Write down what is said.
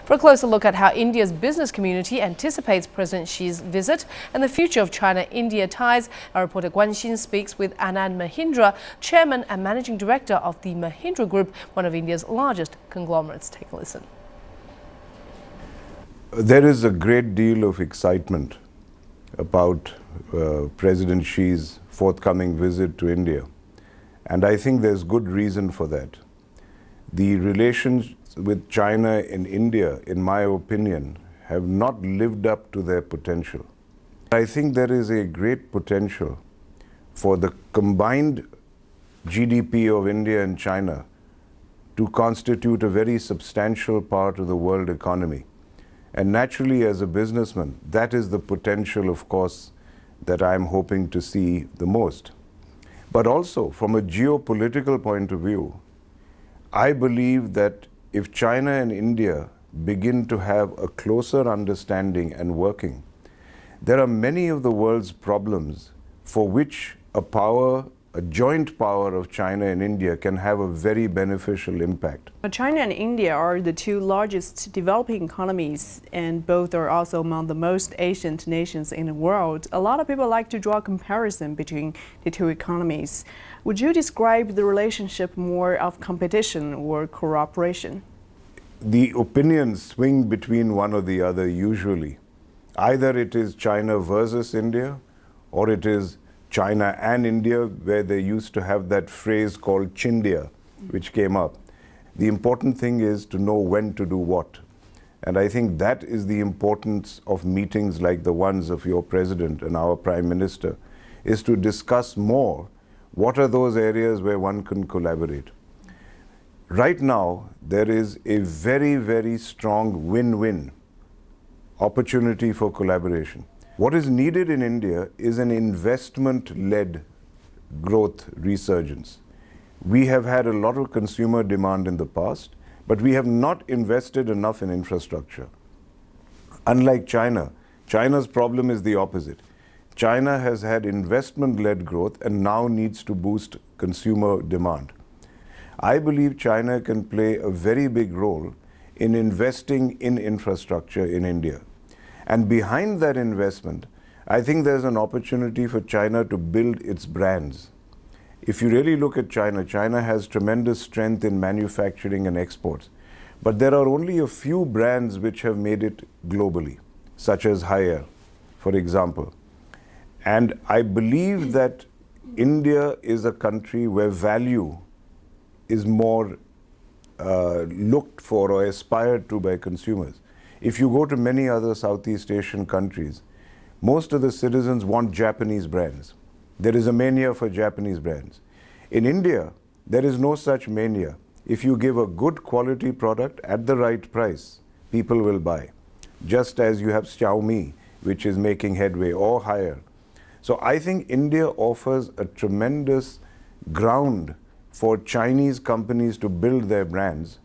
For a closer look at how India's business community anticipates President Xi's visit and the future of China-India ties, our reporter Guan Xin speaks with Anand Mahindra, Chairman and Managing Director of the Mahindra Group, one of India's largest conglomerates. Take a listen. There is a great deal of excitement about President Xi's forthcoming visit to India, and I think there's good reason for that. The relations with China and India, in my opinion, have not lived up to their potential. I think there is a great potential for the combined GDP of India and China to constitute a very substantial part of the world economy. And naturally, as a businessman, that is the potential, of course, that I'm hoping to see the most. But also, from a geopolitical point of view, I believe that if China and India begin to have a closer understanding and working, there are many of the world's problems for which a joint power of China and India can have a very beneficial impact. China and India are the two largest developing economies, and both are also among the most ancient nations in the world. A lot of people like to draw a comparison between the two economies. Would you describe the relationship more of competition or cooperation? The opinions swing between one or the other usually. Either it is China versus India, or it is China and India, where they used to have that phrase called Chindia, which came up. The important thing is to know when to do what. And I think that is the importance of meetings like the ones of your president and our prime minister, is to discuss more what are those areas where one can collaborate. Right now, there is a very, very strong win-win opportunity for collaboration. What is needed in India is an investment-led growth resurgence. We have had a lot of consumer demand in the past, but we have not invested enough in infrastructure. Unlike China, China's problem is the opposite. China has had investment-led growth and now needs to boost consumer demand. I believe China can play a very big role in investing in infrastructure in India. And behind that investment, I think there's an opportunity for China to build its brands. If you really look at China, China has tremendous strength in manufacturing and exports. But there are only a few brands which have made it globally, such as Haier, for example. And I believe that India is a country where value is more looked for or aspired to by consumers. If you go to many other Southeast Asian countries, most of the citizens want Japanese brands. There is a mania for Japanese brands. In India, there is no such mania. If you give a good quality product at the right price, people will buy. Just as you have Xiaomi, which is making headway, or Haier. So I think India offers a tremendous ground for Chinese companies to build their brands